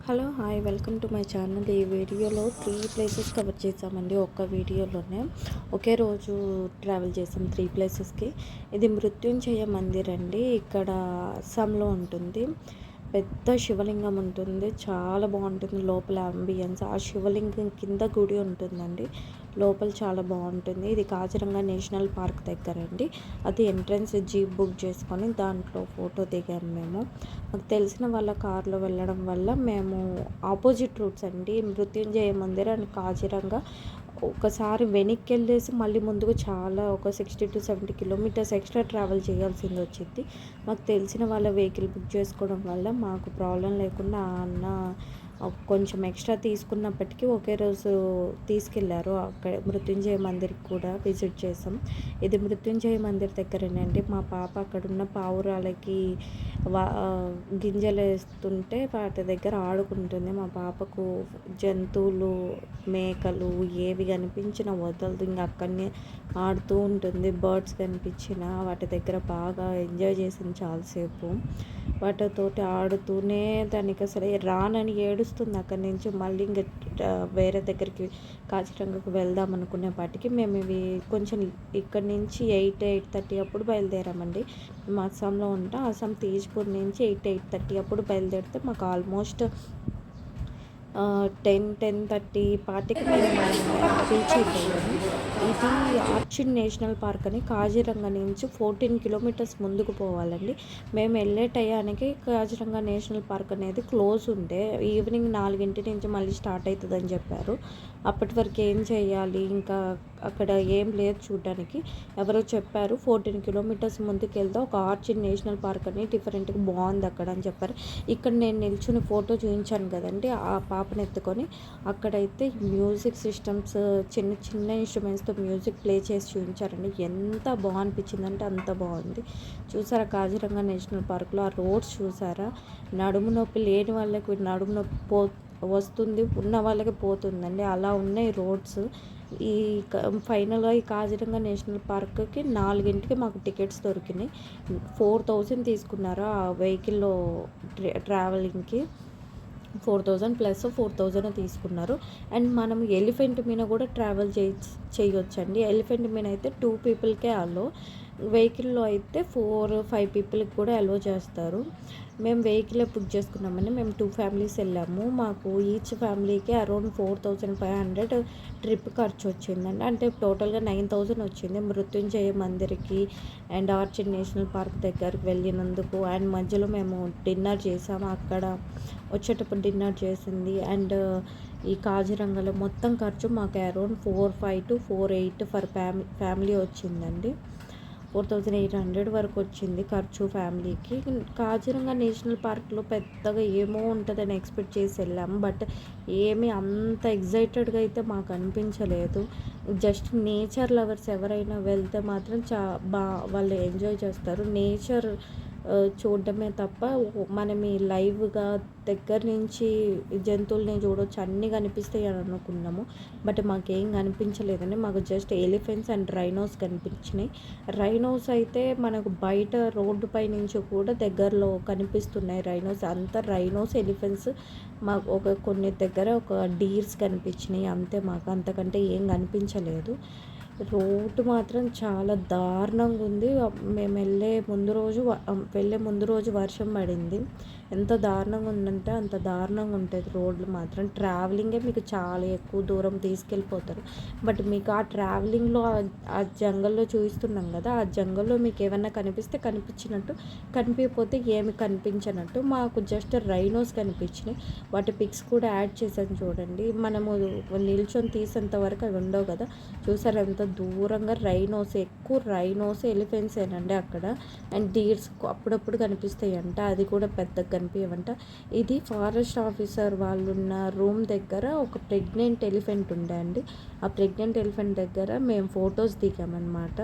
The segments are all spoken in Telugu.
Hello hi welcome to my channel. ఈ వీడియోలో 3 ప్లేసెస్ కవర్ చేసామండి. ఒక్క వీడియోలోనే ఒకే రోజు ట్రావెల్ చేసాం 3 ప్లేసెస్కి. ఇది మృత్యుంజయ మందిర్ అండి. ఇక్కడ అస్సాంలో ఉంటుంది. పెద్ద శివలింగం ఉంటుంది, చాలా బాగుంటుంది. లోపల అంబియన్స్, ఆ శివలింగం కింద గుడి ఉంటుందండి. లోపల చాలా బాగుంటుంది. ఇది కాజిరంగా నేషనల్ పార్క్ దగ్గర అండి. అది ఎంట్రన్స్ జీప్ బుక్ చేసుకొని దాంట్లో ఫోటో దిగాము మేము. మాకు తెలిసిన వాళ్ళ కార్లో వెళ్ళడం వల్ల మేము ఆపోజిట్ రూట్స్ అండి, మృత్యుంజయ మందిర్ అండ్ కాజిరంగా ఒకసారి వెనక్కి వెళ్ళేసి మళ్ళీ ముందుకు చాలా ఒక 60 to 70 కిలోమీటర్స్ ఎక్స్ట్రా ట్రావెల్ చేయాల్సింది వచ్చింది. మాకు తెలిసిన వాళ్ళ వెహికల్ బుక్ చేసుకోవడం వల్ల మాకు ప్రాబ్లం లేకుండా ఆ అన్న కొంచెం ఎక్స్ట్రా తీసుకున్నప్పటికీ ఒకే రోజు తీసుకెళ్లారు. అక్కడ మృత్యుంజయ మందిర్కి కూడా విజిట్ చేసాం. ఇది మృత్యుంజయ మందిర్ దగ్గరేనండి. మా పాప అక్కడున్న పావురాలకి గింజలు వేస్తుంటే వాటి దగ్గర ఆడుకుంటుంది. మా పాపకు జంతువులు, మేకలు ఏవి కనిపించినా వదలదు, ఇంకా అక్కడనే ఆడుతూ ఉంటుంది. బర్డ్స్ కనిపించిన వాటి దగ్గర బాగా ఎంజాయ్ చేసింది చాలాసేపు. వాటితోటి ఆడుతూనే దానికి అసలు రానని ఏడుస్తుంది అక్కడి నుంచి. మళ్ళీ ఇంకా వేరే దగ్గరికి కాచిరంగకు వెళ్దాం అనుకునేపాటికి మేము ఇవి కొంచెం ఇక్కడ నుంచి 8-8:30 అప్పుడు బయలుదేరామండి. మేము అస్సాంలో ఉంటాం. అస్సాం తేజ్పూర్ నుంచి 8-8:30 అప్పుడు బయలుదేరితే మాకు ఆల్మోస్ట్ 10-10:30 పాటికి మేము రీచ్ అయిపోయాము. ఇది ఆర్చిడ్ నేషనల్ పార్క్ అని కాజిరంగా నుంచి 14 కిలోమీటర్స్ ముందుకు పోవాలండి. మేము వెళ్ళే టయానికి కాజిరంగా నేషనల్ పార్క్ అనేది క్లోజ్ ఉంటే ఈవినింగ్ 4 నుంచి మళ్ళీ స్టార్ట్ అవుతుందని చెప్పారు. అప్పటి వరకు ఏం చేయాలి, ఇంకా అక్కడ ఏం లేదు చూడడానికి. ఎవరో చెప్పారు 14 కిలోమీటర్స్ ముందుకు వెళ్తే ఒక ఆర్చిడ్ నేషనల్ పార్క్ అని డిఫరెంట్గా బాగుంది అక్కడ అని చెప్పారు. ఇక్కడ నేను నిల్చుని ఫోటో చూపించాను కదండి, ఆ పాపను ఎత్తుకొని అక్కడైతే మ్యూజిక్ సిస్టమ్స్, చిన్న చిన్న ఇన్స్ట్రుమెంట్స్తో మ్యూజిక్ ప్లే చేసి చూపించారండి. ఎంత బాగా అనిపించిందంటే అంత బాగుంది. చూసారా కాజిరంగా నేషనల్ పార్క్లో ఆ రోడ్స్ చూసారా? నడుము నొప్పి లేని వాళ్ళకి నడుము నొప్పి వస్తుంది, ఉన్న వాళ్ళకి పోతుందండి, అలా ఉన్నాయి రోడ్స్. ఈ ఫైనల్గా ఈ కాజిరంగా నేషనల్ పార్క్కి 4కి మాకు టికెట్స్ దొరికినాయి. 4000 తీసుకున్నారు ఆ వెహికల్లో ట్రావెలింగ్కి. 4000 ప్లస్ 4000 తీసుకున్నారు. అండ్ మనం ఎలిఫెంట్ మీద కూడా ట్రావెల్ చేయొచ్చండి. ఎలిఫెంట్ మీద అయితే 2 పీపుల్కే అలో, వెహికల్లో అయితే 4-5 పీపుల్కి కూడా అలో చేస్తారు. మేము వెహికల్ బుక్ చేసుకున్నామని మేము 2 ఫ్యామిలీస్ వెళ్ళాము. మాకు ఈచ్ ఫ్యామిలీకి అరౌండ్ 4500 ట్రిప్ ఖర్చు వచ్చిందండి. అంటే టోటల్గా 9000 వచ్చింది మృత్యుంజయ మందిర్కి అండ్ ఆర్చిడ్ నేషనల్ పార్క్ దగ్గరికి వెళ్ళినందుకు. అండ్ మధ్యలో మేము డిన్నర్ చేసాము అక్కడ. వచ్చేటప్పుడు డిన్నర్ చేసింది అండ్ ఈ కాజిరంగలో మొత్తం ఖర్చు మాకు అరౌండ్ 4,500 to 4,800 ఫర్ ఫ్యామిలీ వచ్చిందండి. 4800 వరకు వచ్చింది ఖర్చు ఫ్యామిలీకి. కాజిరంగా నేషనల్ పార్క్లో పెద్దగా ఏమో ఉంటుందని ఎక్స్పెక్ట్ చేసి వెళ్ళాము, బట్ ఏమీ అంత ఎగ్జైటెడ్గా అయితే మాకు అనిపించలేదు. జస్ట్ నేచర్ లవర్స్ ఎవరైనా వెళ్తే మాత్రం వాళ్ళు ఎంజాయ్ చేస్తారు. నేచర్ చూడడమే తప్ప మనం ఈ లైవ్గా దగ్గర నుంచి జంతువుల్ని చూడవచ్చు, అన్నీ కనిపిస్తాయి అని అనుకున్నాము, బట్ మాకేం కనిపించలేదండి. మాకు జస్ట్ ఎలిఫెంట్స్ అండ్ రైనోస్ కనిపించినాయి. రైనోస్ అయితే మనకు బయట రోడ్డు పై నుంచి కూడా దగ్గరలో కనిపిస్తున్నాయి రైనోస్. అంతా రైనోస్, ఎలిఫెంట్స్. మాకు కొన్ని దగ్గర ఒక డీర్స్ కనిపించినాయి అంతే, మాకు అంతకంటే ఏం కనిపించలేదు. రోడ్డు మాత్రం చాలా దారుణంగా ఉంది. మేము వెళ్ళే ముందు రోజు వర్షం పడింది. ఎంత దారుణంగా ఉందంటే అంత దారుణంగా ఉంటుంది రోడ్లు మాత్రం. ట్రావెలింగే మీకు చాలా ఎక్కువ దూరం తీసుకెళ్ళిపోతారు, బట్ మీకు ఆ ట్రావెలింగ్లో ఆ జంగల్లో చూపిస్తున్నాం కదా, ఆ జంగల్లో మీకు ఏమైనా కనిపిస్తే కనిపించినట్టు, కనిపించకపోతే ఏమి కనిపించినట్టు. మాకు జస్ట్ రైనోస్ కనిపించినాయి. వాటి పిక్స్ కూడా యాడ్ చేశాను చూడండి. మనము నిల్చొని తీసేంత వరకు అవి ఉండవు కదా, చూసారు ఎంత దూరంగా ఎక్కువ రైనోస్, ఎలిఫెంట్సేనండి అక్కడ. అండ్ డీర్స్ అప్పుడప్పుడు కనిపిస్తాయి అంట, అది కూడా పెద్దగా కనిపించవంట. ఇది ఫారెస్ట్ ఆఫీసర్ వాళ్ళు ఉన్న రూమ్ దగ్గర ఒక ప్రెగ్నెంట్ ఎలిఫెంట్ ఉండే అండి. ఆ ప్రెగ్నెంట్ ఎలిఫెంట్ దగ్గర మేము ఫొటోస్ దిగామన్నమాట.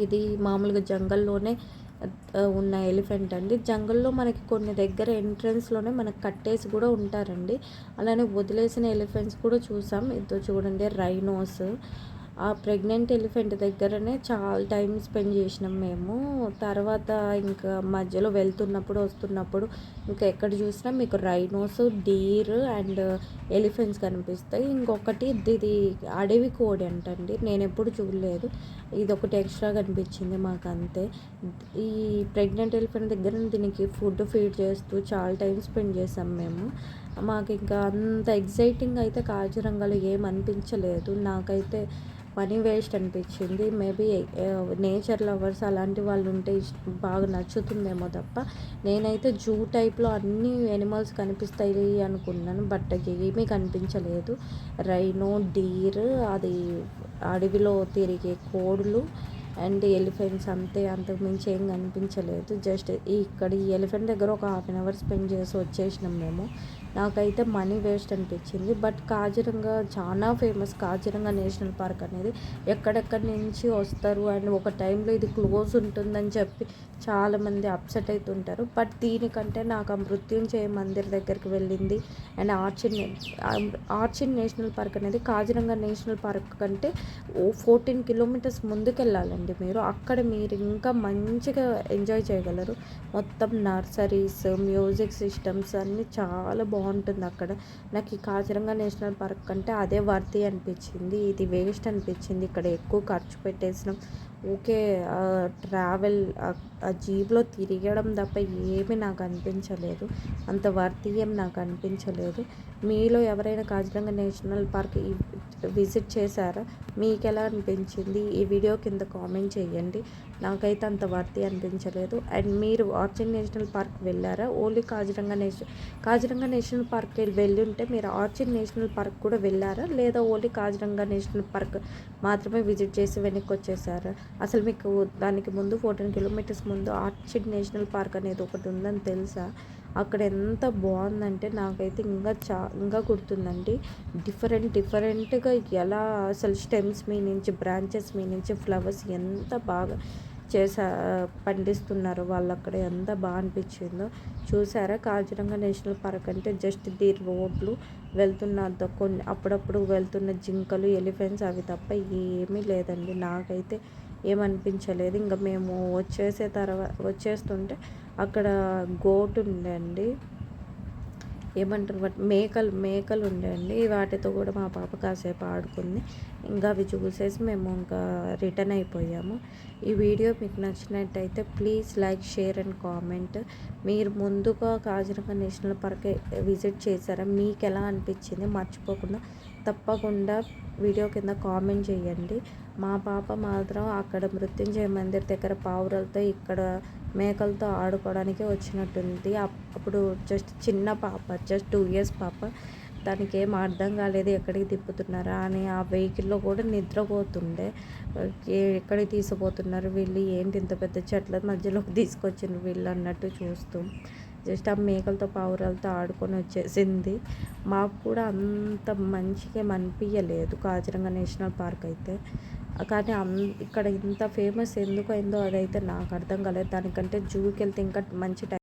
ఇది మామూలుగా జంగల్లోనే ఉన్న ఎలిఫెంట్ అండి. జంగల్లో మనకి కొన్ని దగ్గర ఎంట్రన్స్లోనే మనకు కట్టేసి కూడా ఉంటారండి. అలానే వదిలేసిన ఎలిఫెంట్స్ కూడా చూసాం. ఇదో చూడండి రైనోస్. ఆ ప్రెగ్నెంట్ ఎలిఫెంట్ దగ్గరనే చాలా టైం స్పెండ్ చేసినాం మేము. తర్వాత ఇంకా మధ్యలో వెళ్తున్నప్పుడు, వస్తున్నప్పుడు ఇంకా ఎక్కడ చూసినా మీకు రైనోస్, డీర్ అండ్ ఎలిఫెంట్స్ కనిపిస్తాయి. ఇంకొకటి ఇది అడవి కోడి అంటండి. నేనెప్పుడు చూడలేదు. ఇదొకటి ఎక్స్ట్రా కనిపించింది మాకంతే. ఈ ప్రెగ్నెంట్ ఎలిఫెంట్ దగ్గర దీనికి ఫుడ్ ఫీడ్ చేస్తూ చాలా టైం స్పెండ్ చేసాం మేము. మాకు ఇంకా అంత ఎగ్జైటింగ్ అయితే కాజిరంగలో ఏం అనిపించలేదు. నాకైతే మనీ వేస్ట్ అనిపించింది. మేబీ నేచర్ లవర్స్ అలాంటి వాళ్ళు ఉంటే బాగా నచ్చుతుందేమో తప్ప, నేనైతే జూ టైప్లో అన్ని ఎనిమల్స్ కనిపిస్తాయి అనుకున్నాను. బట్ ఏమీ కనిపించలేదు. రైనో, డీర్, అది అడవిలో తిరిగే కోడులు అండ్ ఎలిఫెంట్స్ అంతే. అంతకు మించి ఏం కనిపించలేదు. జస్ట్ ఇక్కడ ఈ ఎలిఫెంట్ దగ్గర ఒక 1/2 అవర్ స్పెండ్ చేసి వచ్చేసినాం మేము. నాకైతే మనీ వేస్ట్ అనిపించింది. బట్ కాజిరంగ చాలా ఫేమస్. కాజిరంగ నేషనల్ పార్క్ అనేది ఎక్కడెక్కడి నుంచి వస్తారు అండ్ ఒక టైంలో ఇది క్లోజ్ ఉంటుందని చెప్పి చాలామంది అప్సెట్ అవుతుంటారు. బట్ దీనికంటే నాకు ఆ మృత్యుంజయ మందిర్ దగ్గరికి వెళ్ళింది అండ్ ఆర్చిడ్ నేషనల్ పార్క్ అనేది కాజిరంగ నేషనల్ పార్క్ కంటే 14 కిలోమీటర్స్ ముందుకు వెళ్ళాలండి మీరు. అక్కడ మీరు ఇంకా మంచిగా ఎంజాయ్ చేయగలరు. మొత్తం నర్సరీస్, మ్యూజిక్ సిస్టమ్స్ అన్నీ చాలా బాగుంటుంది అక్కడ. నాకు ఈ కాజిరంగ నేషనల్ పార్క్ కంటే అదే వర్తీ అనిపించింది. ఇది వేస్ట్ అనిపించింది. ఇక్కడ ఎక్కువ ఖర్చు పెట్టేసినాం. ఊకే ట్రావెల్ ఆ జీప్లో తిరగడం తప్ప ఏమీ నాకు అనిపించలేదు. అంత వర్తీ ఏం నాకు అనిపించలేదు. మీలో ఎవరైనా కాజిరంగ నేషనల్ పార్క్ విజిట్ చేశారా? మీకు ఎలా అనిపించింది? ఈ వీడియో కింద కామెంట్ చేయండి. నాకైతే అంత వర్తీ అనిపించలేదు. అండ్ మీరు ఆర్చిడ్ నేషనల్ పార్క్ వెళ్ళారా? ఓన్లీ కాజిరంగ నేషనల్ పార్క్ వెళ్ళి ఉంటే మీరు ఆర్చిడ్ నేషనల్ పార్క్ కూడా వెళ్ళారా? లేదా ఓన్లీ కాజిరంగ నేషనల్ పార్క్ మాత్రమే విజిట్ చేసి వెనక్కి వచ్చేసారా? అసలు మీకు దానికి ముందు 14 కిలోమీటర్స్ ముందు ఆర్చిడ్ నేషనల్ పార్క్ అనేది ఒకటి ఉందని తెలుసా? అక్కడ ఎంత బాగుందంటే నాకైతే ఇంకా గుర్తుందండి. డిఫరెంట్గా ఎలా అసలు స్టెమ్స్ మీ నుంచి, బ్రాంచెస్ మీ నుంచి ఫ్లవర్స్ ఎంత బాగా పండిస్తున్నారు వాళ్ళు అక్కడ. ఎంత బాగా అనిపించిందో చూసారా? కాజిరంగ నేషనల్ పార్క్ అంటే జస్ట్ ది రోడ్లు వెళ్తున్న కొన్ని అప్పుడప్పుడు వెళ్తున్న జింకలు, ఎలిఫెంట్స్ అవి తప్ప ఏమీ లేదండి. నాకైతే ఏమనిపించలేదు. ఇంకా మేము వచ్చేస్తుంటే అక్కడ గోట్ ఉందండి, ఏమంటారు వాటి మేకలు ఉండేయండి. వాటితో కూడా మా పాప కాసేపు ఆడుకుంది. ఇంకా అవి చూసేసి మేము ఇంకా రిటర్న్ అయిపోయాము. ఈ వీడియో మీకు నచ్చినట్టయితే please like, share and comment. మీరు ముందుగా కాజిరంగ నేషనల్ పార్క్ విజిట్ చేశారా? మీకు ఎలా అనిపించింది? మర్చిపోకుండా తప్పకుండా వీడియో కింద కామెంట్ చేయండి. మా పాప మాత్రం అక్కడ మృత్యుంజయ మందిర్ దగ్గర పావురాలతో, ఇక్కడ మేకలతో ఆడుకోవడానికి వచ్చినట్టుంది. అప్పుడు జస్ట్ చిన్న పాప, జస్ట్ 2 years పాప. దానికి ఏం అర్థం కాలేదు ఎక్కడికి తిప్పుతున్నారా అని. ఆ వెహికల్లో కూడా నిద్రపోతుండే. ఎక్కడికి తీసుకుపోతున్నారు వీళ్ళు, ఏంటి ఇంత పెద్ద చెట్ల మధ్యలోకి తీసుకొచ్చిండ్రు వీళ్ళు అన్నట్టు చూస్తూ జస్ట్ ఆ మేకలతో, పావురాలతో ఆడుకొని వచ్చేసింది. మాకు కూడా అంత మంచిగా అనిపించలేదు కాజిరంగ నేషనల్ పార్క్ అయితే. కానీ ఇక్కడ ఇంత ఫేమస్ ఎందుకు అయిందో అదైతే నాకు అర్థం కాలేదు. దానికంటే జూకి వెళ్తే ఇంకా మంచి